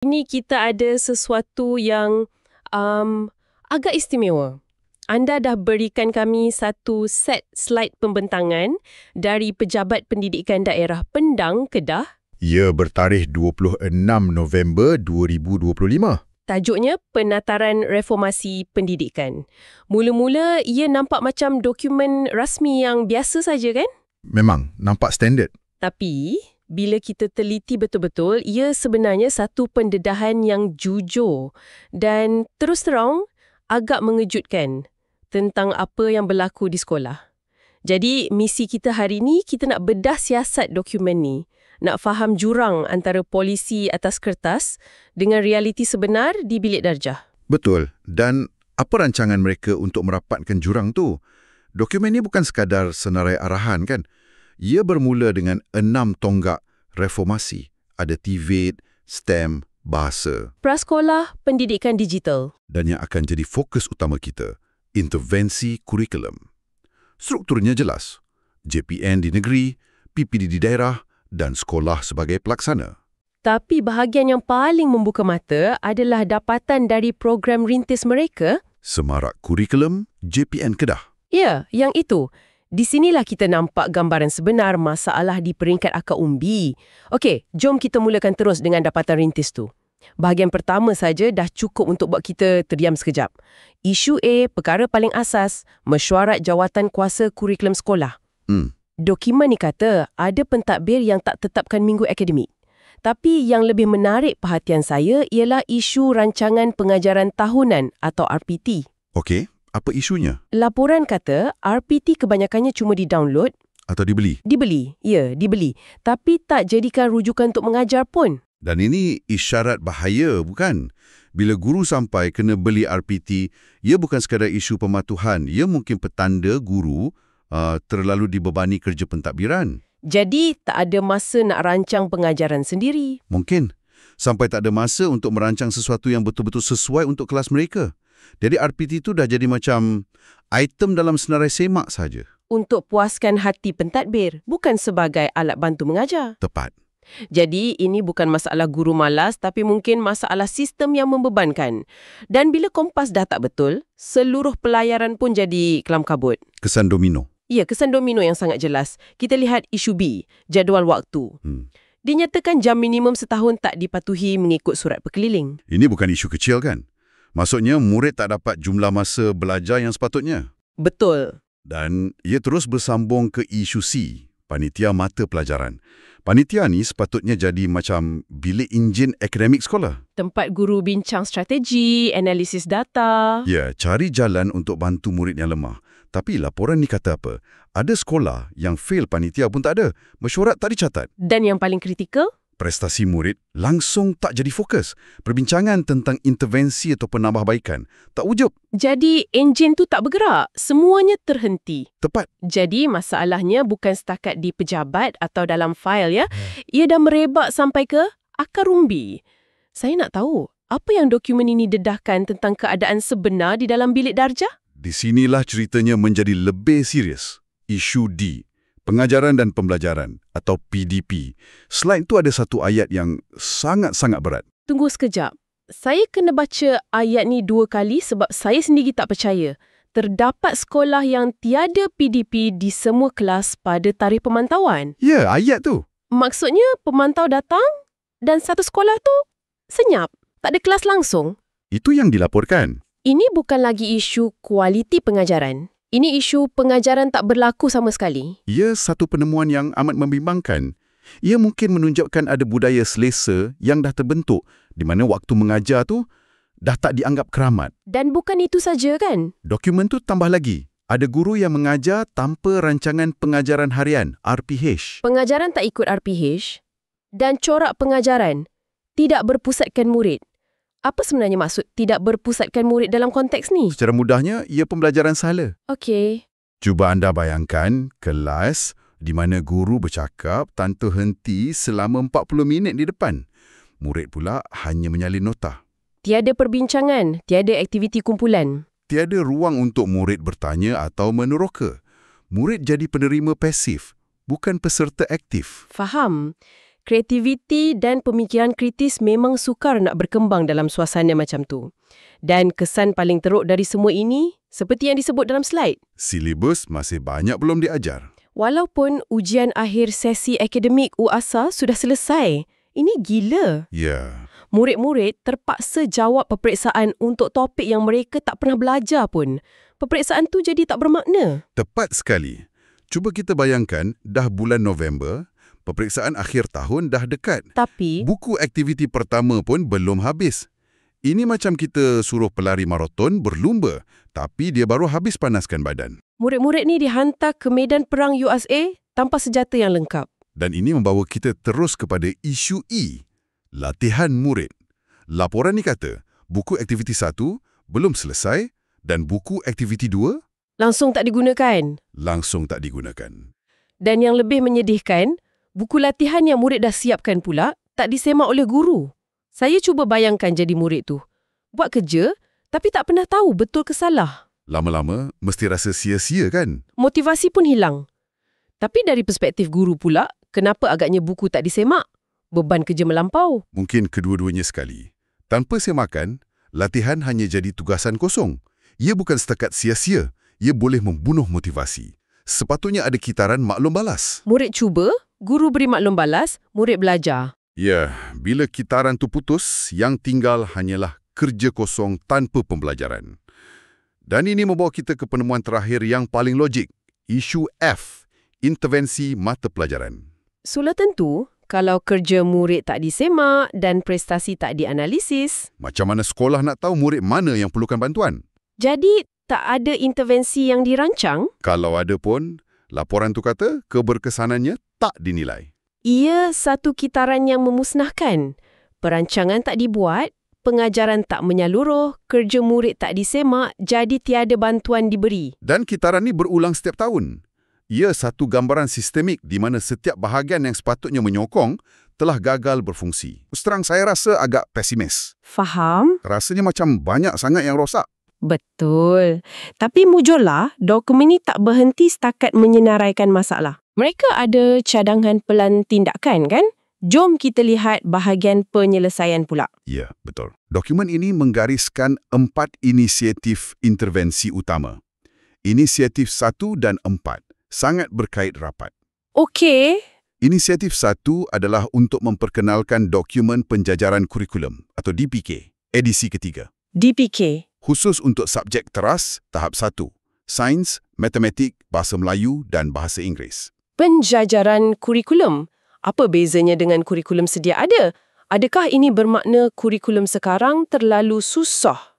Ini kita ada sesuatu yang agak istimewa. Anda dah berikan kami satu set slide pembentangan dari Pejabat Pendidikan Daerah Pendang, Kedah. Ia bertarikh 26 November 2025. Tajuknya Penataran Reformasi Pendidikan. Mula-mula ia nampak macam dokumen rasmi yang biasa saja kan? Memang, nampak standard. Tapi bila kita teliti betul-betul, ia sebenarnya satu pendedahan yang jujur dan terus terang agak mengejutkan tentang apa yang berlaku di sekolah. Jadi, misi kita hari ini, kita nak bedah siasat dokumen ni. Nak faham jurang antara polisi atas kertas dengan realiti sebenar di bilik darjah. Betul. Dan apa rancangan mereka untuk merapatkan jurang tu? Dokumen ni bukan sekadar senarai arahan kan? Ia bermula dengan 6 tonggak reformasi. Ada TVET, STEM, bahasa. Prasekolah Pendidikan Digital. Dan yang akan jadi fokus utama kita, intervensi kurikulum. Strukturnya jelas. JPN di negeri, PPD di daerah, dan sekolah sebagai pelaksana. Tapi bahagian yang paling membuka mata adalah dapatan dari program rintis mereka. Semarak kurikulum JPN Kedah. Ya, yang itu. Di sinilah kita nampak gambaran sebenar masalah di peringkat akar umbi. Okey, jom kita mulakan terus dengan dapatan rintis tu. Bahagian pertama saja dah cukup untuk buat kita terdiam sekejap. Isu A, perkara paling asas, mesyuarat jawatan kuasa kurikulum sekolah. Dokumen ni kata ada pentadbir yang tak tetapkan minggu akademik. Tapi yang lebih menarik perhatian saya ialah isu rancangan pengajaran tahunan atau RPT. Okey, apa isunya? Laporan kata RPT kebanyakannya cuma di-download. Atau dibeli? Dibeli, ya, dibeli. Tapi tak jadikan rujukan untuk mengajar pun. Dan ini isyarat bahaya, bukan? Bila guru sampai kena beli RPT, ia bukan sekadar isu pematuhan. Ia mungkin petanda guru terlalu dibebani kerja pentadbiran. Jadi, tak ada masa nak rancang pengajaran sendiri. Mungkin. Sampai tak ada masa untuk merancang sesuatu yang betul-betul sesuai untuk kelas mereka. Jadi RPT itu dah jadi macam item dalam senarai semak saja. Untuk puaskan hati pentadbir, bukan sebagai alat bantu mengajar. Tepat. Jadi, ini bukan masalah guru malas, tapi mungkin masalah sistem yang membebankan. Dan bila kompas dah tak betul, seluruh pelayaran pun jadi kelam kabut. Kesan domino. Ya, kesan domino yang sangat jelas. Kita lihat isu B, jadual waktu. Dinyatakan jam minimum setahun tak dipatuhi mengikut surat perkeliling. Ini bukan isu kecil kan? Maksudnya murid tak dapat jumlah masa belajar yang sepatutnya. Betul. Dan ia terus bersambung ke isu C, panitia mata pelajaran. Panitia ni sepatutnya jadi macam bilik enjin akademik sekolah. Tempat guru bincang strategi, analisis data. Ya, cari jalan untuk bantu murid yang lemah. Tapi laporan ni kata apa? Ada sekolah yang fail panitia pun tak ada. Mesyuarat tak dicatat. Dan yang paling kritikal? Prestasi murid langsung tak jadi fokus. Perbincangan tentang intervensi atau penambahbaikan tak wujud. Jadi enjin tu tak bergerak. Semuanya terhenti. Tepat. Jadi masalahnya bukan setakat di pejabat atau dalam fail ya. Ia dah merebak sampai ke akar umbi. Saya nak tahu, apa yang dokumen ini dedahkan tentang keadaan sebenar di dalam bilik darjah? Di sinilah ceritanya menjadi lebih serius. Isu D, pengajaran dan pembelajaran atau PDP. Selain itu ada satu ayat yang sangat-sangat berat. Tunggu sekejap. Saya kena baca ayat ni 2 kali sebab saya sendiri tak percaya. Terdapat sekolah yang tiada PDP di semua kelas pada tarikh pemantauan. Ya, ayat tu. Maksudnya pemantau datang dan satu sekolah tu senyap. Tak ada kelas langsung. Itu yang dilaporkan. Ini bukan lagi isu kualiti pengajaran. Ini isu pengajaran tak berlaku sama sekali. Ia satu penemuan yang amat membimbangkan. Ia mungkin menunjukkan ada budaya selesa yang dah terbentuk di mana waktu mengajar tu dah tak dianggap keramat. Dan bukan itu saja kan? Dokumen tu tambah lagi. Ada guru yang mengajar tanpa rancangan pengajaran harian, RPH. Pengajaran tak ikut RPH dan corak pengajaran tidak berpusatkan murid. Apa sebenarnya maksud tidak berpusatkan murid dalam konteks ni? Secara mudahnya, ia pembelajaran salah. Okey. Cuba anda bayangkan kelas di mana guru bercakap tanpa henti selama 40 minit di depan. Murid pula hanya menyalin nota. Tiada perbincangan, tiada aktiviti kumpulan. Tiada ruang untuk murid bertanya atau meneroka. Murid jadi penerima pasif, bukan peserta aktif. Faham. Kreativiti dan pemikiran kritis memang sukar nak berkembang dalam suasana macam tu. Dan kesan paling teruk dari semua ini, seperti yang disebut dalam slide. Silibus masih banyak belum diajar. Walaupun ujian akhir sesi akademik UASA sudah selesai, ini gila. Ya, Murid-murid terpaksa jawab peperiksaan untuk topik yang mereka tak pernah belajar pun. Peperiksaan tu jadi tak bermakna. tepat sekali. Cuba kita bayangkan, dah bulan November, peperiksaan akhir tahun dah dekat. Tapi, Buku aktiviti pertama pun belum habis. Ini macam kita suruh pelari maraton berlumba, tapi dia baru habis panaskan badan. murid-murid ni dihantar ke medan perang USA tanpa senjata yang lengkap. Dan ini membawa kita terus kepada isu E, latihan murid. Laporan ni kata, buku aktiviti 1 belum selesai dan buku aktiviti 2 Langsung tak digunakan. langsung tak digunakan. Dan yang lebih menyedihkan, buku latihan yang murid dah siapkan pula tak disemak oleh guru. Saya cuba bayangkan jadi murid tu. Buat kerja, tapi tak pernah tahu betul ke salah. Lama-lama, mesti rasa sia-sia kan? Motivasi pun hilang. Tapi dari perspektif guru pula, kenapa agaknya buku tak disemak? Beban kerja melampau. Mungkin kedua-duanya sekali. Tanpa semakan, latihan hanya jadi tugasan kosong. Ia bukan setakat sia-sia, ia boleh membunuh motivasi. Sepatutnya ada kitaran maklum balas. Murid cuba, guru beri maklum balas, murid belajar. Ya, bila kitaran tu putus, yang tinggal hanyalah kerja kosong tanpa pembelajaran. Dan ini membawa kita ke penemuan terakhir yang paling logik. Isu F, intervensi mata pelajaran. Sulah tentu, kalau kerja murid tak disemak dan prestasi tak dianalisis, Macam mana sekolah nak tahu murid mana yang perlukan bantuan? jadi tak ada intervensi yang dirancang, Kalau ada pun, laporan tu kata keberkesanannya tak dinilai. ia satu kitaran yang memusnahkan. Perancangan tak dibuat, pengajaran tak menyaluruh, kerja murid tak disemak, jadi tiada bantuan diberi. Dan kitaran ni berulang setiap tahun. Ia satu gambaran sistemik di mana setiap bahagian yang sepatutnya menyokong telah gagal berfungsi. Terus terang saya rasa agak pesimis. Faham? Rasanya macam banyak sangat yang rosak. Betul. Tapi mujurlah, dokumen ini tak berhenti setakat menyenaraikan masalah. Mereka ada cadangan pelan tindakan kan? Jom kita lihat bahagian penyelesaian pula. Ya, betul. Dokumen ini menggariskan 4 inisiatif intervensi utama. Inisiatif 1 dan 4 sangat berkait rapat. Okey. Inisiatif 1 adalah untuk memperkenalkan dokumen penjajaran kurikulum atau DPK, edisi ketiga. DPK. Khusus untuk subjek teras tahap 1, sains, matematik, bahasa Melayu dan bahasa Inggeris. Penjajaran kurikulum. Apa bezanya dengan kurikulum sedia ada? Adakah ini bermakna kurikulum sekarang terlalu susah?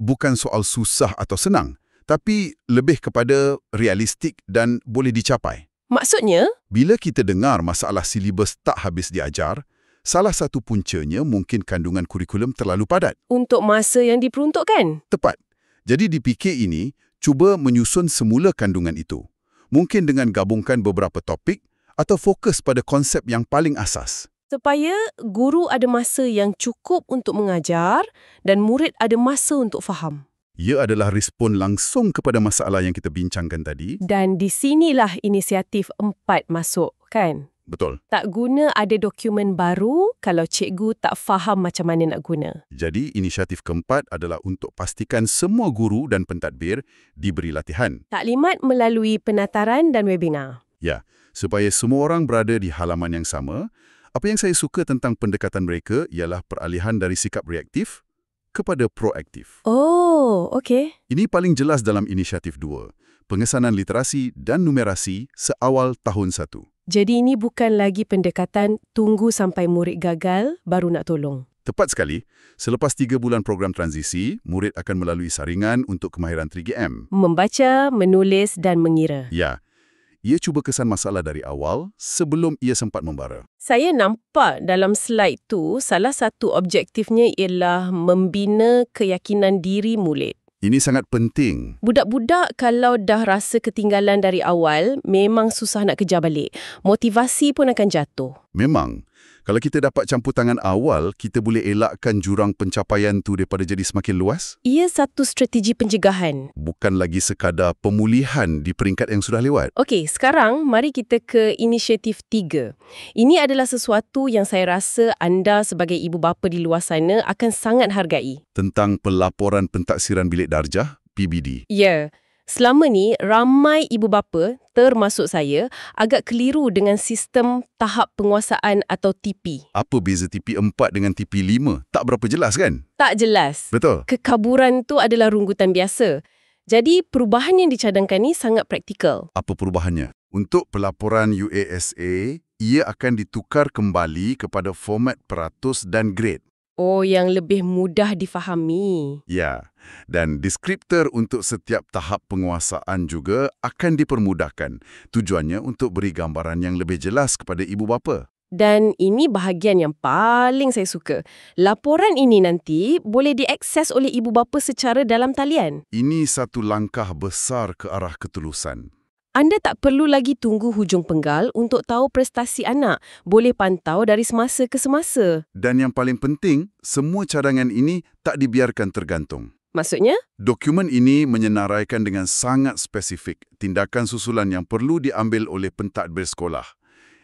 Bukan soal susah atau senang, tapi lebih kepada realistik dan boleh dicapai. Maksudnya, Bila kita dengar masalah silibus tak habis diajar, salah satu puncanya mungkin kandungan kurikulum terlalu padat. untuk masa yang diperuntukkan. Tepat. Jadi DPK ini cuba menyusun semula kandungan itu. Mungkin dengan gabungkan beberapa topik atau fokus pada konsep yang paling asas. Supaya guru ada masa yang cukup untuk mengajar dan murid ada masa untuk faham. Ia adalah respon langsung kepada masalah yang kita bincangkan tadi. Dan di sinilah inisiatif 4 masuk, kan? Betul. Tak guna ada dokumen baru kalau cikgu tak faham macam mana nak guna. Jadi inisiatif keempat adalah untuk pastikan semua guru dan pentadbir diberi latihan. Taklimat melalui penataran dan webinar. Ya, supaya semua orang berada di halaman yang sama. Apa yang saya suka tentang pendekatan mereka ialah peralihan dari sikap reaktif kepada proaktif. Oh, okey. Ini paling jelas dalam inisiatif 2, pengesanan literasi dan numerasi seawal tahun 1. Jadi ini bukan lagi pendekatan tunggu sampai murid gagal baru nak tolong. Tepat sekali, selepas 3 bulan program transisi, murid akan melalui saringan untuk kemahiran 3M. Membaca, menulis dan mengira. Ya, ia cuba kesan masalah dari awal sebelum ia sempat membara. Saya nampak dalam slide tu salah satu objektifnya ialah membina keyakinan diri murid. Ini sangat penting. Budak-budak kalau dah rasa ketinggalan dari awal, memang susah nak kejar balik. Motivasi pun akan jatuh. Memang. Kalau kita dapat campur tangan awal, kita boleh elakkan jurang pencapaian tu daripada jadi semakin luas. Ia satu strategi pencegahan. Bukan lagi sekadar pemulihan di peringkat yang sudah lewat. Okey, sekarang mari kita ke inisiatif 3. Ini adalah sesuatu yang saya rasa anda sebagai ibu bapa di luar sana akan sangat hargai. Tentang pelaporan pentaksiran bilik darjah, PBD. Ya, selama ni ramai ibu bapa, termasuk saya, agak keliru dengan sistem tahap penguasaan atau TP. Apa beza TP4 dengan TP5? Tak berapa jelas kan? Tak jelas. Betul. Kekaburan tu adalah runggutan biasa. Jadi perubahan yang dicadangkan ni sangat praktikal. Apa perubahannya? Untuk pelaporan UASA, ia akan ditukar kembali kepada format peratus dan grade. Oh, yang lebih mudah difahami. Ya, dan deskriptor untuk setiap tahap penguasaan juga akan dipermudahkan. Tujuannya untuk beri gambaran yang lebih jelas kepada ibu bapa. Dan ini bahagian yang paling saya suka. Laporan ini nanti boleh diakses oleh ibu bapa secara dalam talian. Ini satu langkah besar ke arah ketulusan. Anda tak perlu lagi tunggu hujung penggal untuk tahu prestasi anak. Boleh pantau dari semasa ke semasa. Dan yang paling penting, semua cadangan ini tak dibiarkan tergantung. Maksudnya? Dokumen ini menyenaraikan dengan sangat spesifik tindakan susulan yang perlu diambil oleh pentadbir sekolah.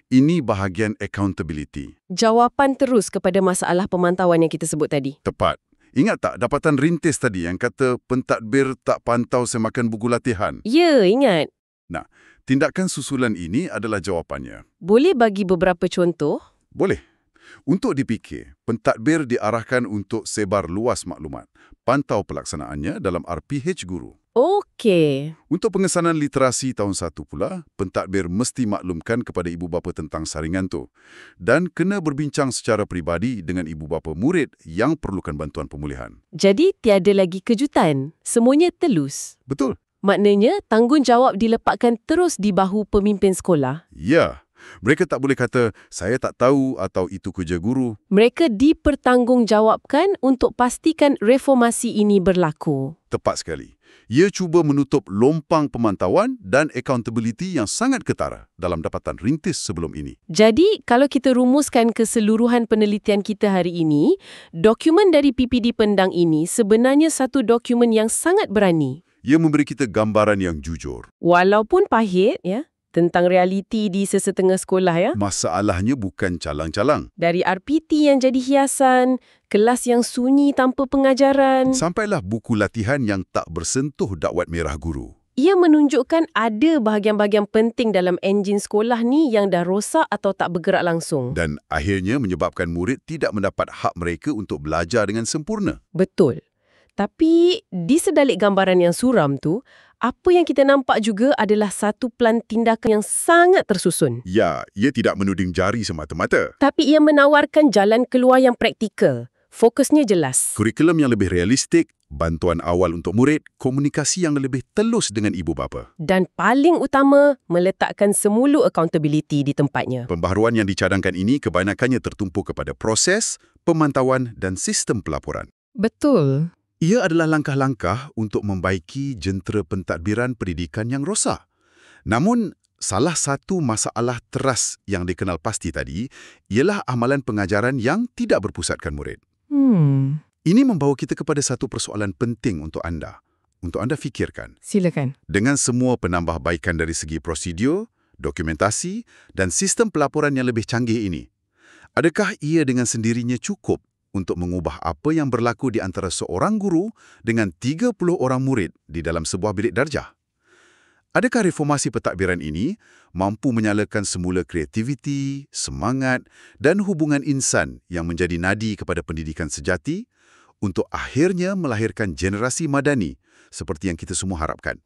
Ini bahagian accountability. Jawapan terus kepada masalah pemantauan yang kita sebut tadi. Tepat. Ingat tak dapatan rintis tadi yang kata pentadbir tak pantau semakan buku latihan? Ya, ingat. Nah, tindakan susulan ini adalah jawapannya. Boleh bagi beberapa contoh? Boleh. Untuk dipikir, pentadbir diarahkan untuk sebar luas maklumat. Pantau pelaksanaannya dalam RPH guru. Okey. Untuk pengesanan literasi tahun 1 pula, pentadbir mesti maklumkan kepada ibu bapa tentang saringan tu. Dan kena berbincang secara peribadi dengan ibu bapa murid yang perlukan bantuan pemulihan. Jadi tiada lagi kejutan. Semuanya telus. Betul. Maknanya tanggungjawab dilepaskan terus di bahu pemimpin sekolah. Ya. Mereka tak boleh kata, saya tak tahu atau itu kerja guru. Mereka dipertanggungjawabkan untuk pastikan reformasi ini berlaku. Tepat sekali. Ia cuba menutup lompang pemantauan dan accountability yang sangat ketara dalam dapatan rintis sebelum ini. Jadi, kalau kita rumuskan keseluruhan penelitian kita hari ini, dokumen dari PPD Pendang ini sebenarnya satu dokumen yang sangat berani. Ia memberi kita gambaran yang jujur. Walaupun pahit, ya, tentang realiti di sesetengah sekolah, ya. Masalahnya bukan calang-calang. Dari RPT yang jadi hiasan, kelas yang sunyi tanpa pengajaran. Sampailah buku latihan yang tak bersentuh dakwat merah guru. Ia menunjukkan ada bahagian-bahagian penting dalam enjin sekolah ni yang dah rosak atau tak bergerak langsung. Dan akhirnya menyebabkan murid tidak mendapat hak mereka untuk belajar dengan sempurna. Betul. Tapi di sedalik gambaran yang suram tu, apa yang kita nampak juga adalah satu plan tindakan yang sangat tersusun. Ya, ia tidak menuding jari semata-mata. Tapi ia menawarkan jalan keluar yang praktikal. Fokusnya jelas. Kurikulum yang lebih realistik, bantuan awal untuk murid, komunikasi yang lebih telus dengan ibu bapa. Dan paling utama, meletakkan semula accountability di tempatnya. Pembaharuan yang dicadangkan ini kebanyakannya tertumpu kepada proses, pemantauan dan sistem pelaporan. Betul. Ia adalah langkah-langkah untuk membaiki jentera pentadbiran pendidikan yang rosak. Namun, salah satu masalah teras yang dikenal pasti tadi ialah amalan pengajaran yang tidak berpusatkan murid. Ini membawa kita kepada satu persoalan penting untuk anda fikirkan. Silakan. Dengan semua penambahbaikan dari segi prosedur, dokumentasi dan sistem pelaporan yang lebih canggih ini, adakah ia dengan sendirinya cukup untuk mengubah apa yang berlaku di antara seorang guru dengan 30 orang murid di dalam sebuah bilik darjah? Adakah reformasi pentadbiran ini mampu menyalakan semula kreativiti, semangat dan hubungan insan yang menjadi nadi kepada pendidikan sejati untuk akhirnya melahirkan generasi madani seperti yang kita semua harapkan?